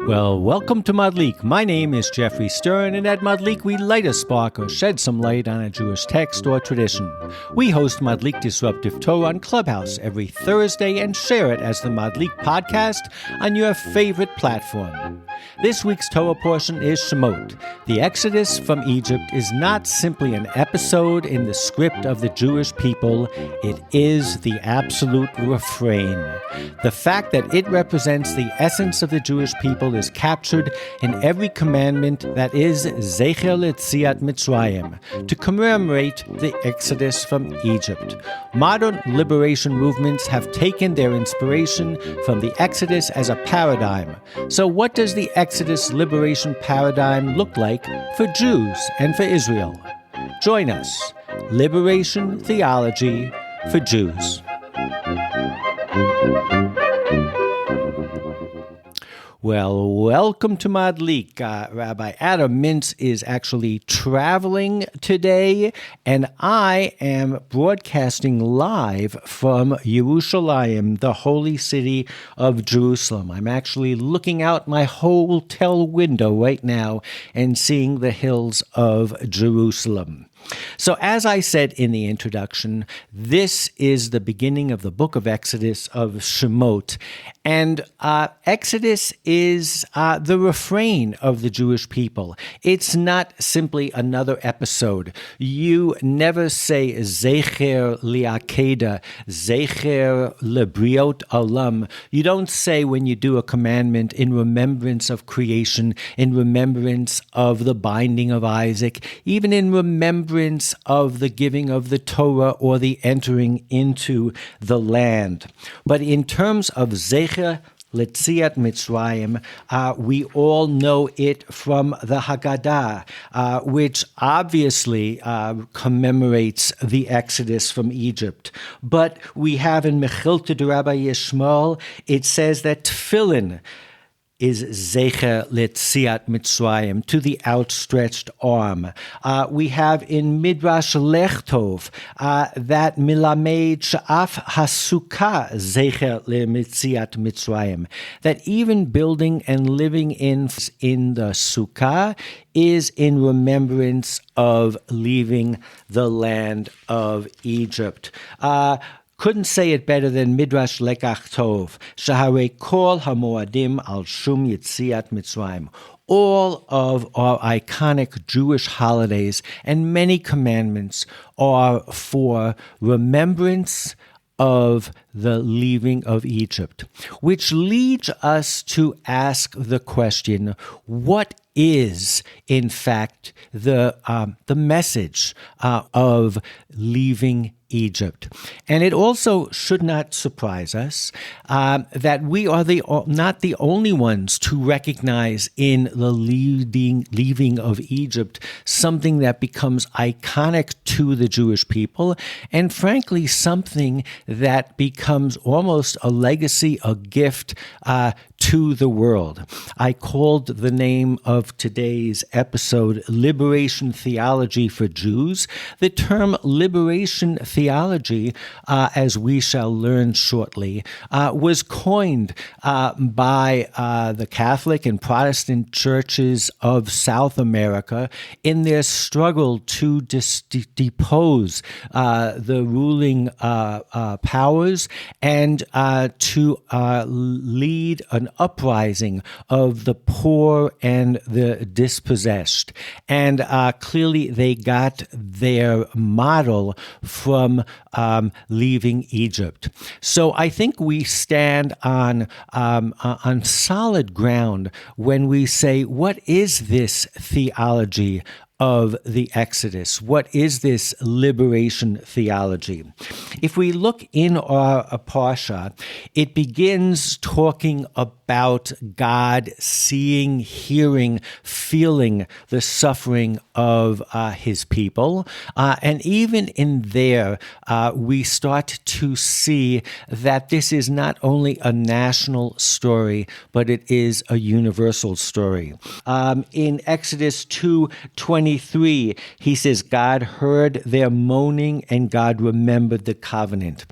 Well, welcome to Madlik. My name is Geoffrey Stern, and at Madlik we light a spark or shed some light on a Jewish text or tradition. We host Madlik Disruptive Torah on Clubhouse every Thursday and share it as the Madlik podcast on your favorite platform. This week's Torah portion is Shemot. The Exodus from Egypt is not simply an episode in the script of the Jewish people, it is the absolute refrain. The fact that it represents the essence of the Jewish people is captured in every commandment that is Zecher Letziat Mitzrayim, to commemorate the Exodus from Egypt. Modern liberation movements have taken their inspiration from the Exodus as a paradigm. So what does the Exodus liberation paradigm look like for Jews and for Israel? Join us. Liberation Theology for Jews. Well, welcome to Madlik. Rabbi Adam Mintz is actually traveling today, and I am broadcasting live from Yerushalayim, the holy city of Jerusalem. I'm actually looking out my hotel window right now and seeing the hills of Jerusalem. So as I said in the introduction, this is the beginning of the book of Exodus, of Shemot. And Exodus is the refrain of the Jewish people. It's not simply another episode. You never say Zecher li'akeda, Zecher lebriot olam. You don't say when you do a commandment in remembrance of creation, in remembrance of the binding of Isaac, even in remembrance of the giving of the Torah or the entering into the land. But in terms of Zecher Letziat Mitzrayim, we all know it from the Haggadah, which obviously commemorates the Exodus from Egypt. But we have in Mechilta de Rabbi Yishmael, it says that Tefillin is Zecher Letziat Mitzrayim, to the outstretched arm. We have in Midrash Lech Tov that Milamed Sha'af Hasukah Zecher Letziat Mitzrayim, that even building and living in the Sukkah is in remembrance of leaving the land of Egypt. Couldn't say it better than Midrash Lekach Tov. Shaharei kol hamoadim al shum yitziat Mitzrayim. All of our iconic Jewish holidays and many commandments are for remembrance of the leaving of Egypt, which leads us to ask the question, what is, in fact, the message of leaving Egypt? And it also should not surprise us that we are not the only ones to recognize in the leaving of Egypt something that becomes iconic to the Jewish people, and frankly, something that becomes almost a legacy, a gift to the world. I called the name of today's episode Liberation Theology for Jews. The term liberation theology, as we shall learn shortly, was coined by the Catholic and Protestant churches of South America in their struggle to depose the ruling powers and to lead an uprising of the poor and the dispossessed. And clearly they got their model from leaving Egypt. So I think we stand on solid ground when we say, what is this theology of the Exodus? What is this liberation theology? If we look in our Parsha, it begins talking about God seeing, hearing, feeling the suffering of his people. And even in there, we start to see that this is not only a national story, but it is a universal story. In Exodus 2:20, 23, he says, God heard their moaning and God remembered the covenant.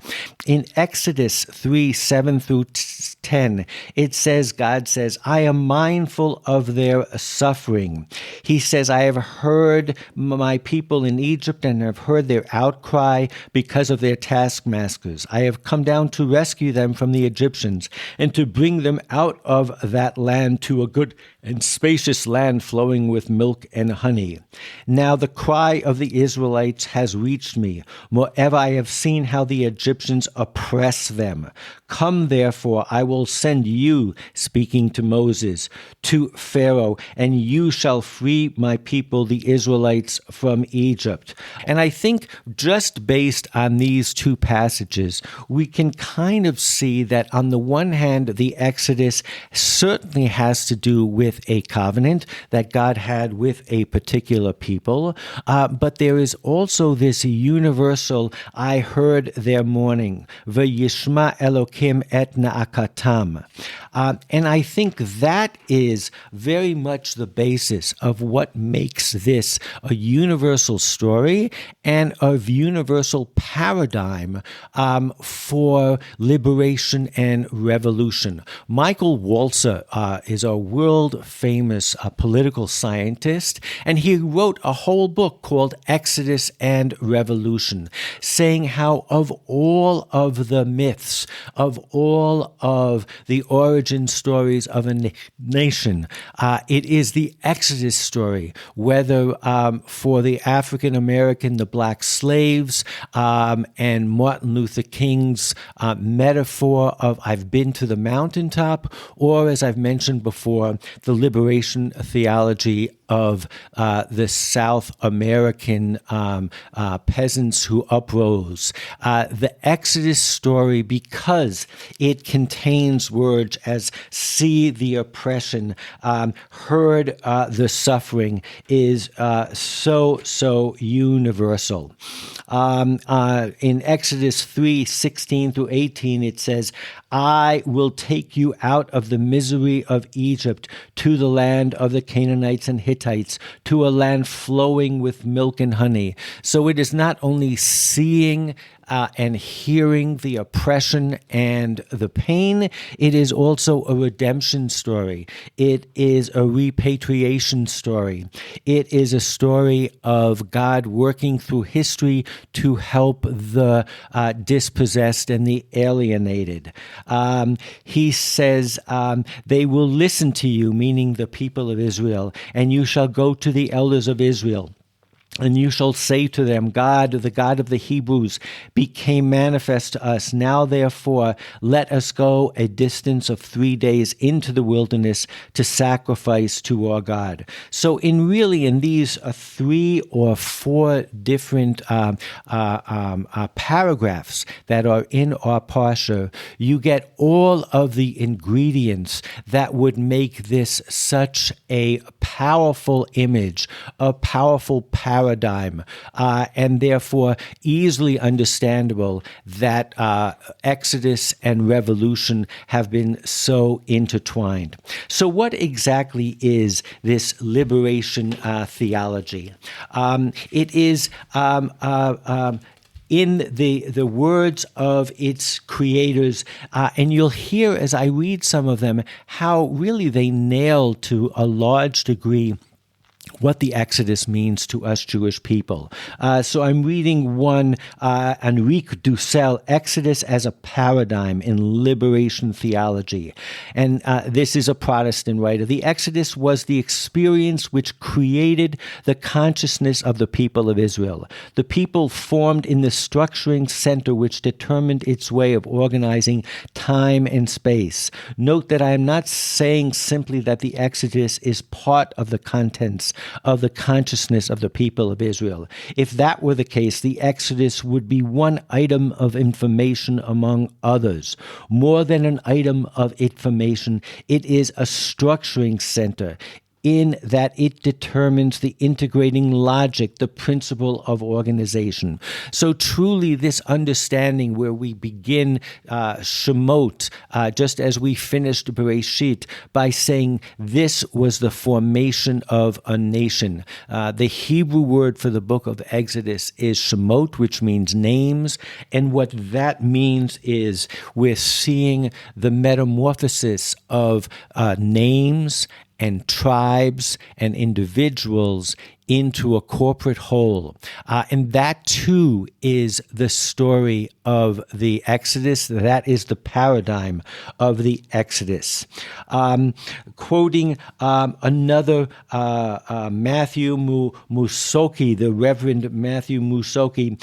In Exodus 3, 7 through 10, it says, God says, I am mindful of their suffering. He says, I have heard my people in Egypt and have heard their outcry because of their taskmasters. I have come down to rescue them from the Egyptians and to bring them out of that land to a good and spacious land flowing with milk and honey. Now the cry of the Israelites has reached me. Moreover, I have seen how the Egyptians oppress them. Come, therefore, I will send you, speaking to Moses, to Pharaoh, and you shall free my people, the Israelites, from Egypt. And I think just based on these two passages, we can kind of see that on the one hand, the Exodus certainly has to do with a covenant that God had with a particular people, but there is also this universal, I heard their mourning, V'yishma Elokim et na'akatam. And I think that is very much the basis of what makes this a universal story and a universal paradigm for liberation and revolution. Michael Walzer is a world-famous political scientist, and he wrote a whole book called Exodus and Revolution, saying how of all of the myths, of all of the origin stories of a nation, it is the Exodus story, whether for the African American, the black slaves, and Martin Luther King's metaphor of I've been to the mountaintop, or as I've mentioned before, the liberation theology of the South American peasants who uprose. The Exodus story, because it contains words as see the oppression, heard the suffering, is so universal. In Exodus 3, 16 through 18, it says, I will take you out of the misery of Egypt to the land of the Canaanites and Hittites, to a land flowing with milk and honey. So it is not only seeing and hearing the oppression and the pain, it is also a redemption story. It is a repatriation story. It is a story of God working through history to help the dispossessed and the alienated. He says, they will listen to you, meaning the people of Israel, and you shall go to the elders of Israel. And you shall say to them, God, the God of the Hebrews, became manifest to us. Now, therefore, let us go a distance of 3 days into the wilderness to sacrifice to our God. So in these 3 or 4 different paragraphs that are in our parsha, you get all of the ingredients that would make this such a powerful image, a powerful paradigm, and therefore easily understandable that Exodus and revolution have been so intertwined. So what exactly is this liberation theology? It is in the words of its creators, and you'll hear as I read some of them how really they nail to a large degree what the Exodus means to us Jewish people. So I'm reading one, Enrique Dussel, Exodus as a Paradigm in Liberation Theology. And this is a Protestant writer. The Exodus was the experience which created the consciousness of the people of Israel. The people formed in the structuring center which determined its way of organizing time and space. Note that I am not saying simply that the Exodus is part of the contents of the consciousness of the people of Israel. If that were the case, the Exodus would be one item of information among others. More than an item of information, it is a structuring center. in that it determines the integrating logic, the principle of organization. So truly this understanding where we begin Shemot, just as we finished Bereshit, by saying this was the formation of a nation. The Hebrew word for the book of Exodus is Shemot, which means names, and what that means is we're seeing the metamorphosis of names and tribes and individuals into a corporate whole. And that too is the story of the Exodus. That is the paradigm of the Exodus. Quoting another Matthew Musoki, the Reverend Matthew Musoki,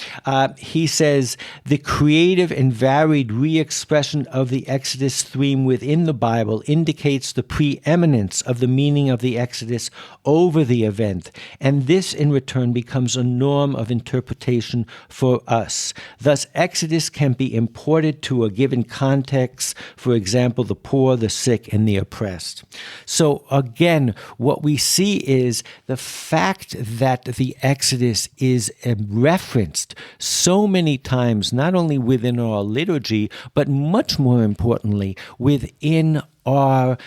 he says, the creative and varied re-expression of the Exodus theme within the Bible indicates the preeminence of the meaning of the Exodus over the event, and this in return becomes a norm of interpretation for us. Thus, Exodus can be imported to a given context, for example, the poor, the sick, and the oppressed. So again, what we see is the fact that the Exodus is referenced so many times, not only within our liturgy, but much more importantly, within our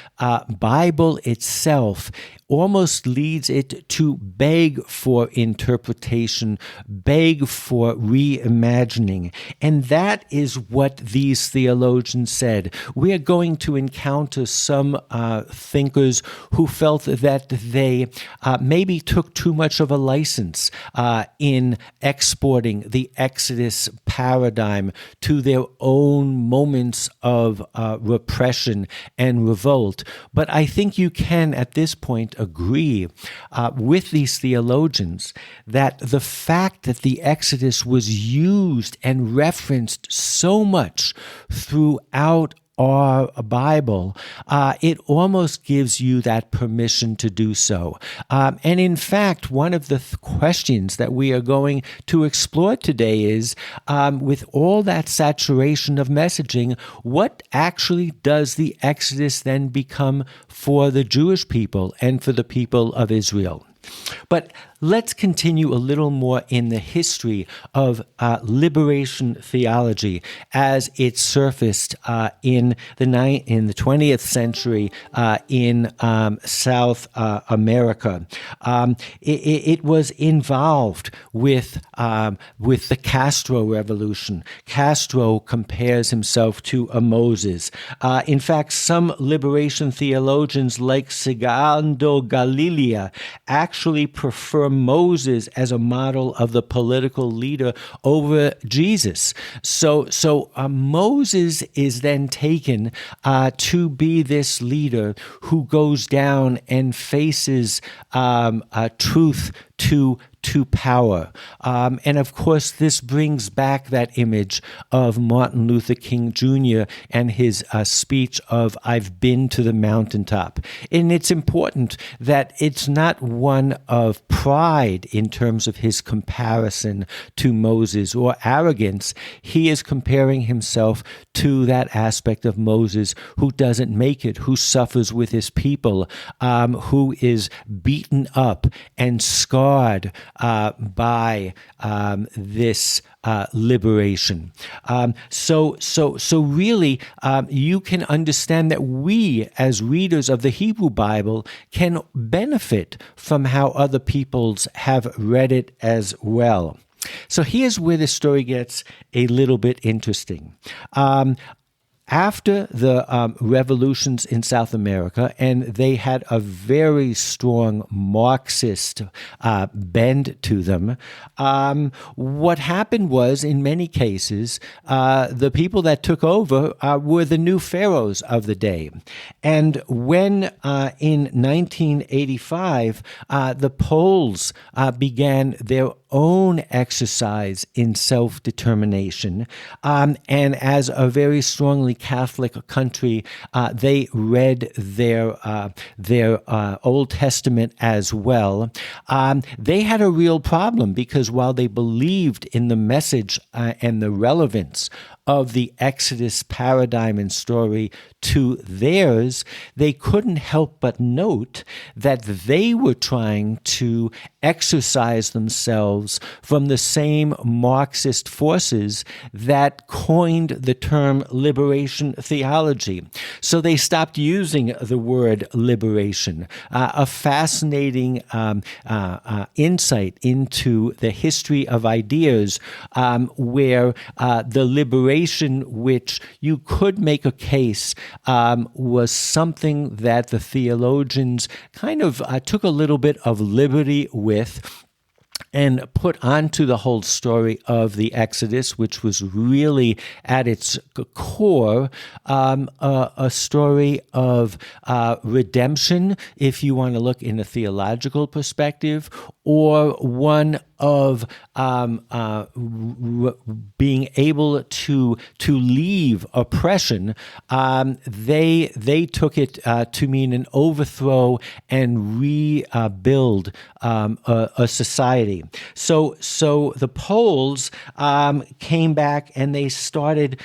Bible itself, almost leads it to beg for interpretation, beg for reimagining. And that is what these theologians said. We are going to encounter some thinkers who felt that they maybe took too much of a license in exporting the Exodus paradigm to their own moments of repression and revolt. But I think you can, at this point, agree with these theologians that the fact that the Exodus was used and referenced so much throughout our Bible, it almost gives you that permission to do so. And in fact, one of the questions that we are going to explore today is, with all that saturation of messaging, what actually does the Exodus then become for the Jewish people and for the people of Israel? But let's continue a little more in the history of liberation theology as it surfaced in the 20th century in South America. It was involved with the Castro Revolution. Castro compares himself to a Moses. In fact, some liberation theologians like Segundo Galilea actually prefer Moses as a model of the political leader over Jesus. So Moses is then taken to be this leader who goes down and faces truth to power. And of course, this brings back that image of Martin Luther King Jr. and his speech of, "I've been to the mountaintop." And it's important that it's not one of pride in terms of his comparison to Moses or arrogance. He is comparing himself to that aspect of Moses who doesn't make it, who suffers with his people, who is beaten up and scarred by this liberation. So really, you can understand that we, as readers of the Hebrew Bible, can benefit from how other peoples have read it as well. So here's where the story gets a little bit interesting. After the revolutions in South America, and they had a very strong Marxist bend to them, what happened was, in many cases, the people that took over were the new pharaohs of the day. And when in 1985, the Poles began their own exercise in self-determination, and as a very strongly Catholic country, they read their Old Testament as well. They had a real problem because while they believed in the message and the relevance of the Exodus paradigm and story to theirs, they couldn't help but note that they were trying to exercise themselves from the same Marxist forces that coined the term liberation theology. So they stopped using the word liberation. A fascinating insight into the history of ideas where the liberation, which you could make a case was something that the theologians kind of took a little bit of liberty with and put onto the whole story of the Exodus, which was really at its core a story of redemption, if you want to look in a theological perspective, or one of being able to leave oppression. They took it to mean an overthrow and rebuild a society. So the Poles came back and they started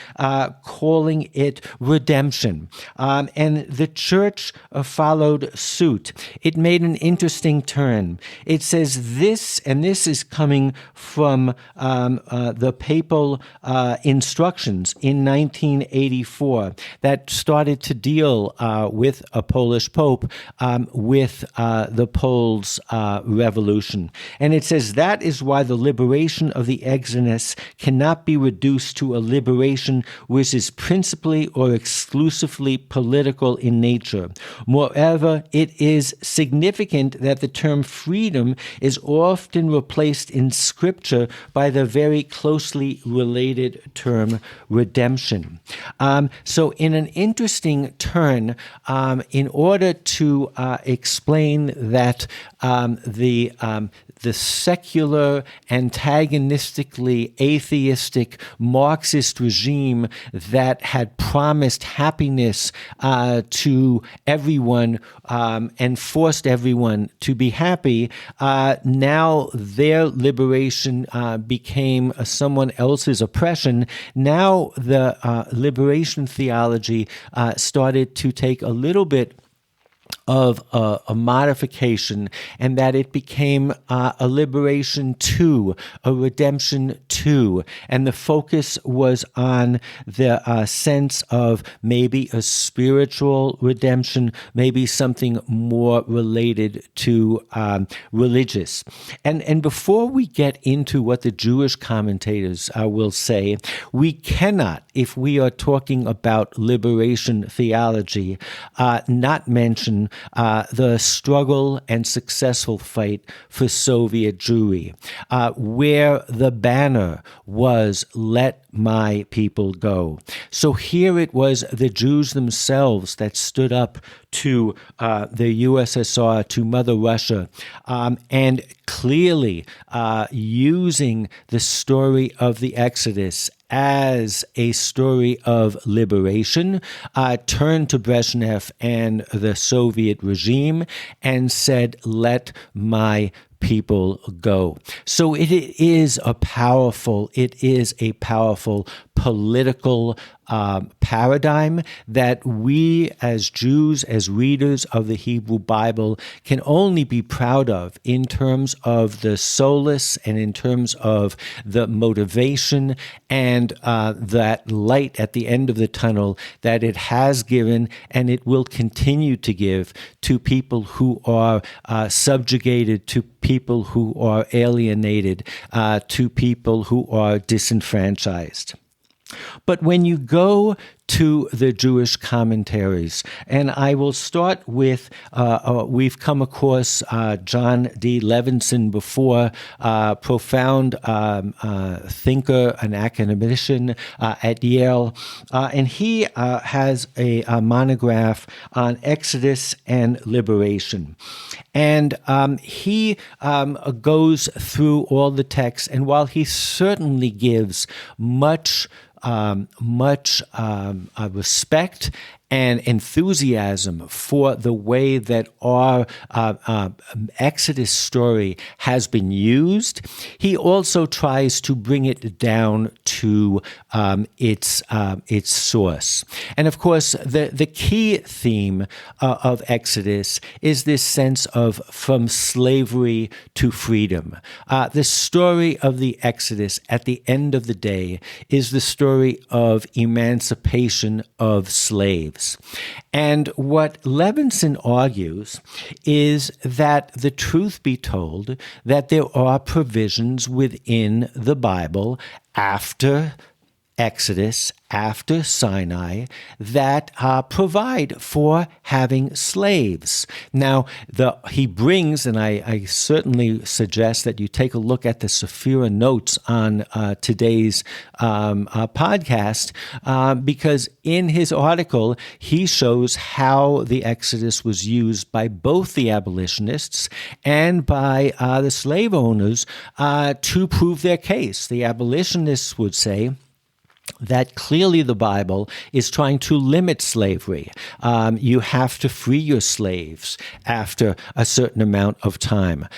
calling it redemption, and the church followed suit. It made an interesting turn. It says this, and this is coming from the papal instructions in 1984 that started to deal with a Polish pope with the Poles' revolution. And it says, that is why the liberation of the Exodus cannot be reduced to a liberation which is principally or exclusively political in nature. Moreover, it is significant that the term freedom is often replaced in Scripture by the very closely related term redemption. So in an interesting turn, in order to explain that the secular, antagonistically atheistic Marxist regime that had promised happiness to everyone and forced everyone to be happy, now their liberation became someone else's oppression. Now the liberation theology started to take a little bit of a modification, and that it became a liberation too, a redemption too. And the focus was on the sense of maybe a spiritual redemption, maybe something more related to religious. And before we get into what the Jewish commentators will say, we cannot, if we are talking about liberation theology, not mention the struggle and successful fight for Soviet Jewry, where the banner was "Let my people go." So here it was the Jews themselves that stood up to the USSR, to Mother Russia, and clearly using the story of the Exodus as a story of liberation, turned to Brezhnev and the Soviet regime and said, "Let my people go." So it is a powerful political paradigm that we as Jews, as readers of the Hebrew Bible, can only be proud of in terms of the solace and in terms of the motivation and that light at the end of the tunnel that it has given and it will continue to give to people who are subjugated, to people who are alienated, to people who are disenfranchised. But when you go to the Jewish commentaries, and I will start with, we've come across John D. Levinson before, profound thinker, an academician at Yale, and he has a monograph on Exodus and liberation. And he goes through all the texts, and while he certainly gives much respect and enthusiasm for the way that our Exodus story has been used, he also tries to bring it down to its source. And of course, the key theme of Exodus is this sense of from slavery to freedom. The story of the Exodus at the end of the day is the story of emancipation of slaves. And what Levinson argues is that the truth be told, that there are provisions within the Bible after Exodus, after Sinai, that provide for having slaves. Now, he brings, and I certainly suggest that you take a look at the Sephira notes on today's podcast, because in his article, he shows how the Exodus was used by both the abolitionists and by the slave owners to prove their case. The abolitionists would say that clearly the Bible is trying to limit slavery. You have to free your slaves after a certain amount of time.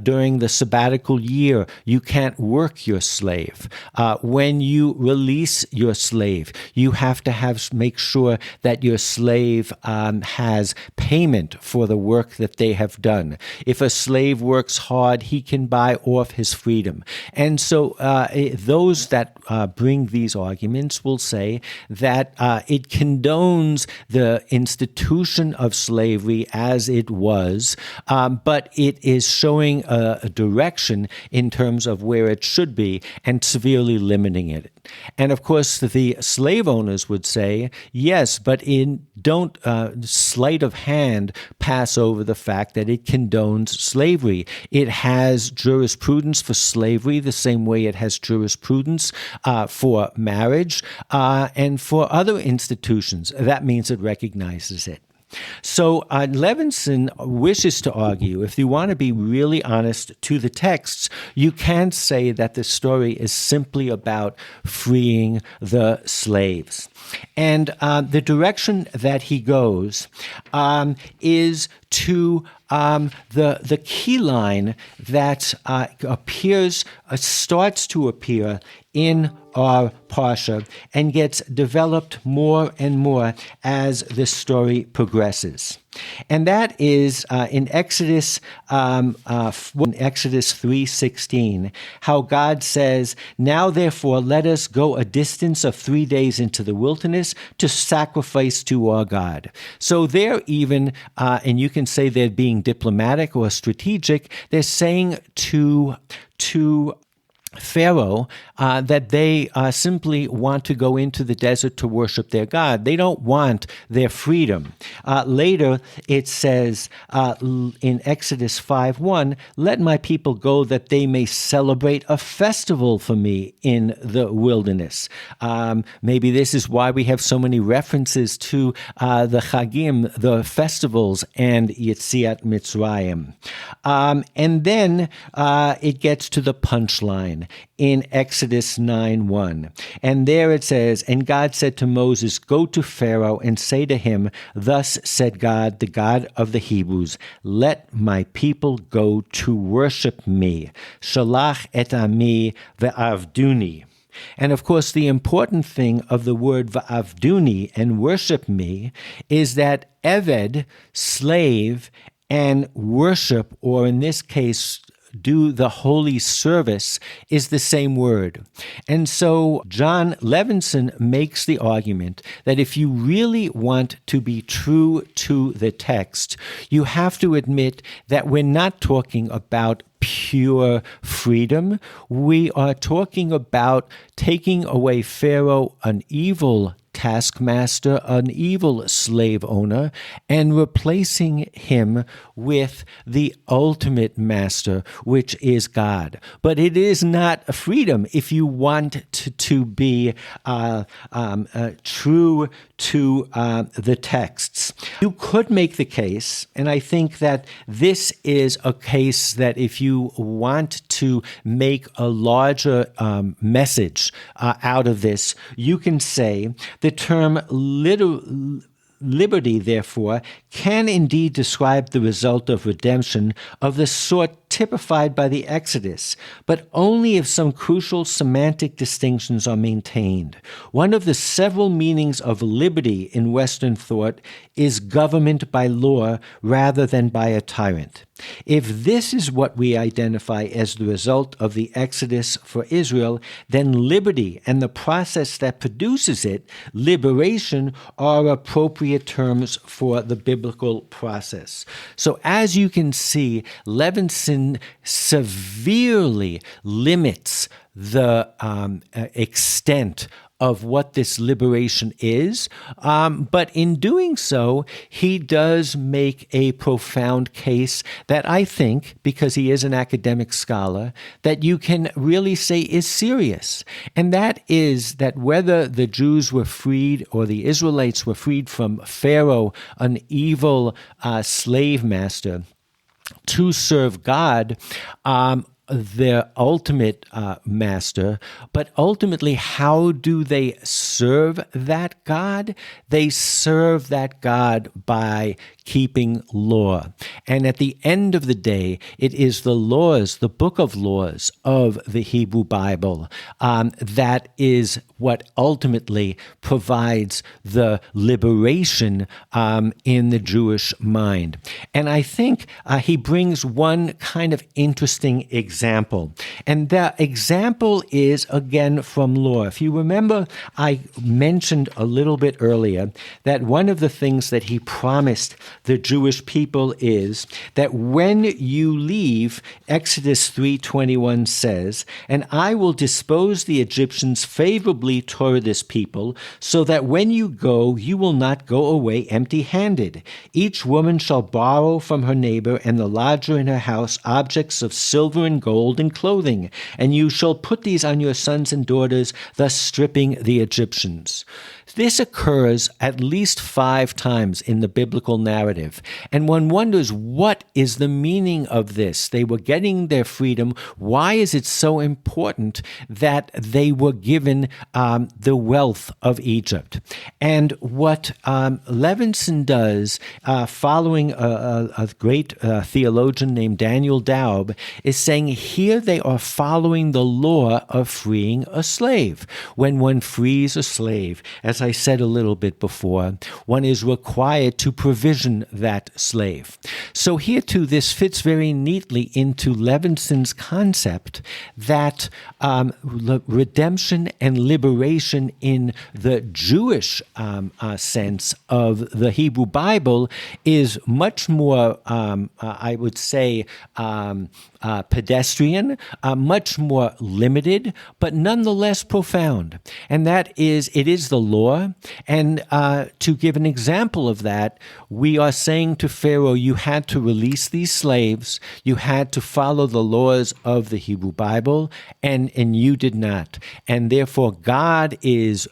During the sabbatical year, you can't work your slave. When you release your slave, you have to make sure that your slave has payment for the work that they have done. If a slave works hard, he can buy off his freedom. And so those that bring these arguments will say that it condones the institution of slavery as it was, but it is showing a direction in terms of where it should be and severely limiting it. And of course, the slave owners would say, yes, but don't sleight of hand pass over the fact that it condones slavery. It has jurisprudence for slavery the same way it has jurisprudence for marriage and for other institutions. That means it recognizes it. So Levinson wishes to argue, if you want to be really honest to the texts, you can't say that the story is simply about freeing the slaves. And the direction that he goes is to the key line that starts to appear in our Parsha and gets developed more and more as the story progresses. And that is in Exodus 3:16, how God says, "Now therefore let us go a distance of 3 days into the wilderness to sacrifice to our God." So they're even, and you can say they're being diplomatic or strategic, they're saying to Pharaoh that they simply want to go into the desert to worship their God. They don't want their freedom. Later, it says in Exodus 5:1, "Let my people go that they may celebrate a festival for me in the wilderness." Maybe this is why we have so many references to the Chagim, the festivals, and Yetziat Mitzrayim. And then it gets to the punchline in Exodus 9:1. And there it says, "And God said to Moses, Go to Pharaoh and say to him, Thus said God, the God of the Hebrews, Let my people go to worship me. Shalach et ami ve'avduni." And of course, the important thing of the word va'avduni and worship me is that eved, slave, and worship, or in this case, do the holy service, is the same word. And so John Levinson makes the argument that if you really want to be true to the text, you have to admit that we're not talking about pure freedom. We are talking about taking away Pharaoh, an evil taskmaster, an evil slave owner, and replacing him with the ultimate master, which is God. But it is not a freedom if you want to be true to the texts. You could make the case, and I think that this is a case that if you want to make a larger message out of this, you can say the term liberty, therefore, can indeed describe the result of redemption of the sort typified by the Exodus, but only if some crucial semantic distinctions are maintained. One of the several meanings of liberty in Western thought is government by law rather than by a tyrant. If this is what we identify as the result of the Exodus for Israel, then liberty and the process that produces it, liberation, are appropriate terms for the biblical process. So as you can see, Levinson severely limits the extent of what this liberation is, but in doing so, he does make a profound case that I think, because he is an academic scholar, that you can really say is serious. And that is that whether the Jews were freed or the Israelites were freed from Pharaoh, an evil slave master, to serve God, their ultimate master, but ultimately, how do they serve that God? They serve that God by keeping law. And at the end of the day, it is the laws, the book of laws of the Hebrew Bible, that is what ultimately provides the liberation in the Jewish mind. And I think he brings one kind of interesting example. And the example is, again, from law. If you remember, I mentioned a little bit earlier that one of the things that he promised the Jewish people is that when you leave, Exodus 3:21 says, "And I will dispose the Egyptians favorably toward this people, so that when you go, you will not go away empty-handed. Each woman shall borrow from her neighbor and the lodger in her house objects of silver and gold and clothing, and you shall put these on your sons and daughters, thus stripping the Egyptians." This occurs at least 5 times in the biblical narrative, and one wonders, what is the meaning of this? They were getting their freedom. Why is it so important that they were given the wealth of Egypt? And what Levinson does, following a great theologian named Daniel Daub, is saying here they are following the law of freeing a slave. When one frees a slave, as I said a little bit before, one is required to provision that slave. So here too, this fits very neatly into Levinson's concept that redemption and liberation in the Jewish sense of the Hebrew Bible is much more, I would say, pedestrian, much more limited, but nonetheless profound. And that is, it is the law. And to give an example of that, we are saying to Pharaoh, you had to release these slaves, you had to follow the laws of the Hebrew Bible, and you did not. And therefore, God is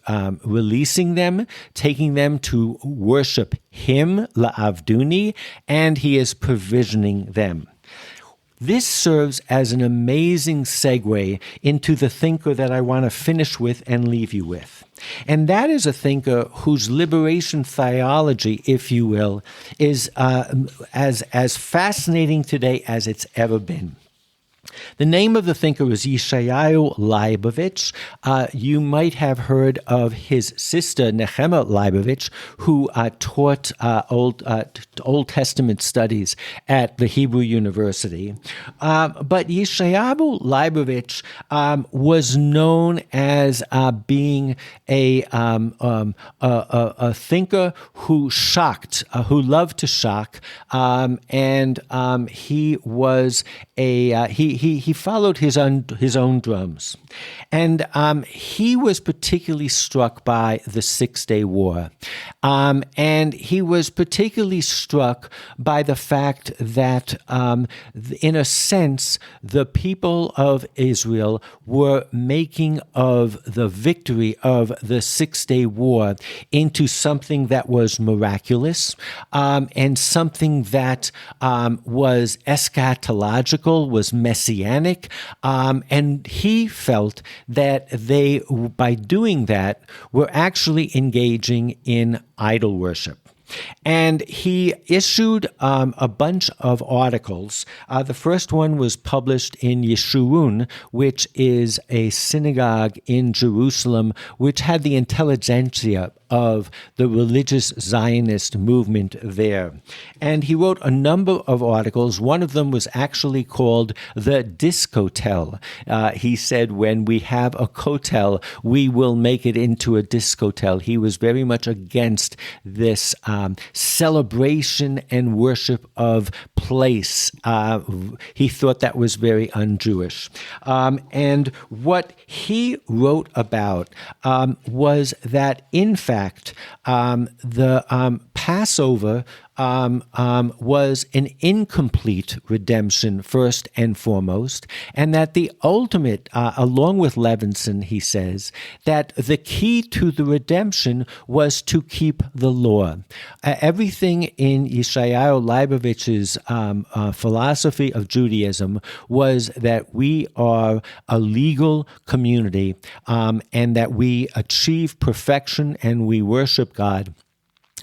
releasing them, taking them to worship Him, la'avduni, and He is provisioning them. This serves as an amazing segue into the thinker that I want to finish with and leave you with. And that is a thinker whose liberation theology, if you will, is as fascinating today as it's ever been. The name of the thinker is Yeshayahu Leibovich. You might have heard of his sister, Nehemiah Leibovich, who taught Old Testament studies at the Hebrew University. But Yeshayahu Leibovich was known as being a thinker who shocked, who loved to shock, and he was he followed his own drums. And he was particularly struck by the 6-Day War. And he was particularly struck by the fact that, in a sense, the people of Israel were making of the victory of the 6-Day War into something that was miraculous, and something that was eschatological, was messianic, and he felt that they, by doing that, were actually engaging in idol worship. And he issued a bunch of articles. The first one was published in Yeshurun, which is a synagogue in Jerusalem, which had the intelligentsia of the religious Zionist movement there. And he wrote a number of articles. One of them was actually called The Discotel. He said, when we have a kotel, we will make it into a discotel. He was very much against this celebration and worship of place. He thought that was very un-Jewish. And what he wrote about was that, in fact, the Passover was an incomplete redemption, first and foremost, and that the ultimate, along with Levinson, he says, that the key to the redemption was to keep the law. Everything in Yeshayahu Leibovich's philosophy of Judaism was that we are a legal community, and that we achieve perfection and we worship God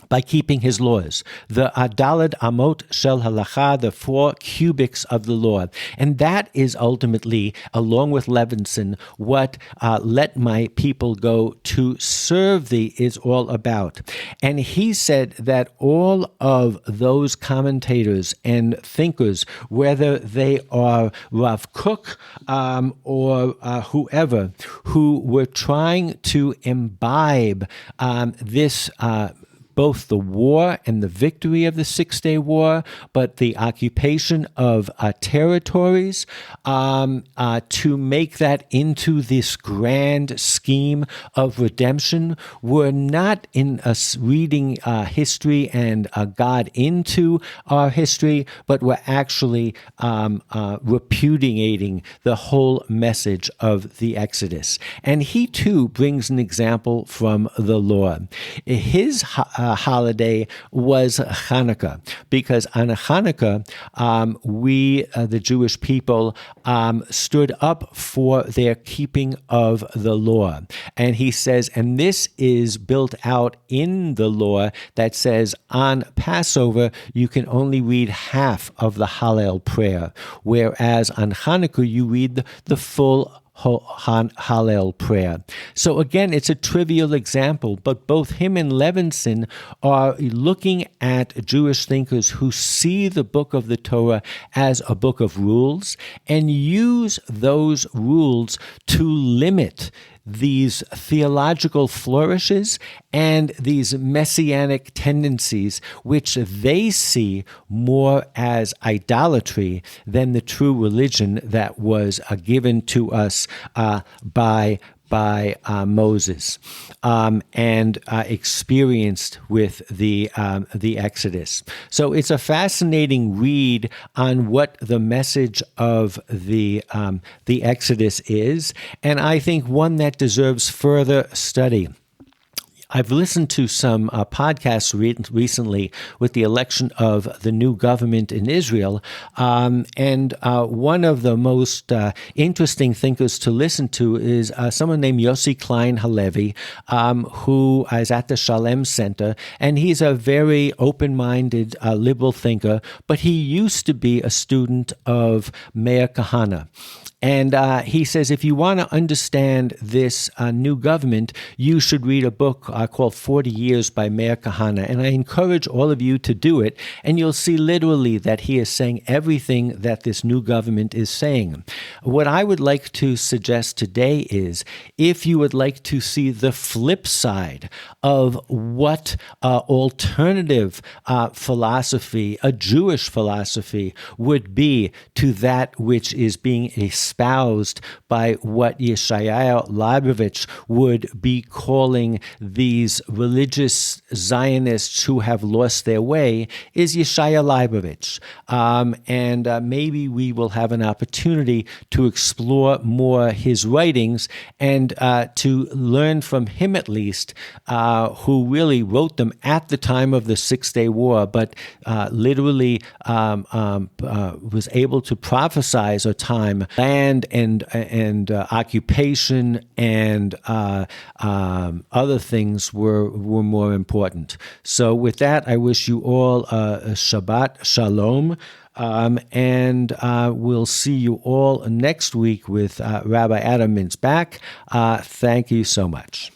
by keeping his laws, the Daled Amot Shel Halacha, the 4 cubics of the law. And that is ultimately, along with Levinson, what Let My People Go to Serve Thee is all about. And he said that all of those commentators and thinkers, whether they are Rav Kook or whoever, who were trying to imbibe this both the war and the victory of the Six-Day War, but the occupation of territories, to make that into this grand scheme of redemption, were not in us reading history and God into our history, but were actually repudiating the whole message of the Exodus. And he too brings an example from the law. His holiday was Hanukkah, because on Hanukkah, we, the Jewish people, stood up for their keeping of the law. And he says, and this is built out in the law that says on Passover, you can only read half of the Hallel prayer, whereas on Hanukkah, you read the full Hallel prayer. So again, it's a trivial example, but both him and Levinson are looking at Jewish thinkers who see the book of the Torah as a book of rules and use those rules to limit these theological flourishes and these messianic tendencies, which they see more as idolatry than the true religion that was given to us by Moses and experienced with the Exodus. So it's a fascinating read on what the message of the Exodus is, and I think one that deserves further study. I've listened to some podcasts recently with the election of the new government in Israel, and one of the most interesting thinkers to listen to is someone named Yossi Klein Halevi, who is at the Shalem Center, and he's a very open-minded liberal thinker, but he used to be a student of Meir Kahane. And he says, if you want to understand this new government, you should read a book called 40 Years by Meir Kahane. And I encourage all of you to do it. And you'll see literally that he is saying everything that this new government is saying. What I would like to suggest today is, if you would like to see the flip side of what alternative philosophy, a Jewish philosophy, would be to that which is being espoused by what Yeshayahu Leibovich would be calling these religious Zionists who have lost their way, is Yeshayahu Leibovich. And maybe we will have an opportunity to explore more his writings and to learn from him at least, who really wrote them at the time of the Six-Day War, but literally was able to prophesize a time and occupation and other things were more important. So with that, I wish you all a Shabbat Shalom. And we'll see you all next week with Rabbi Adam Mintz back. Thank you so much.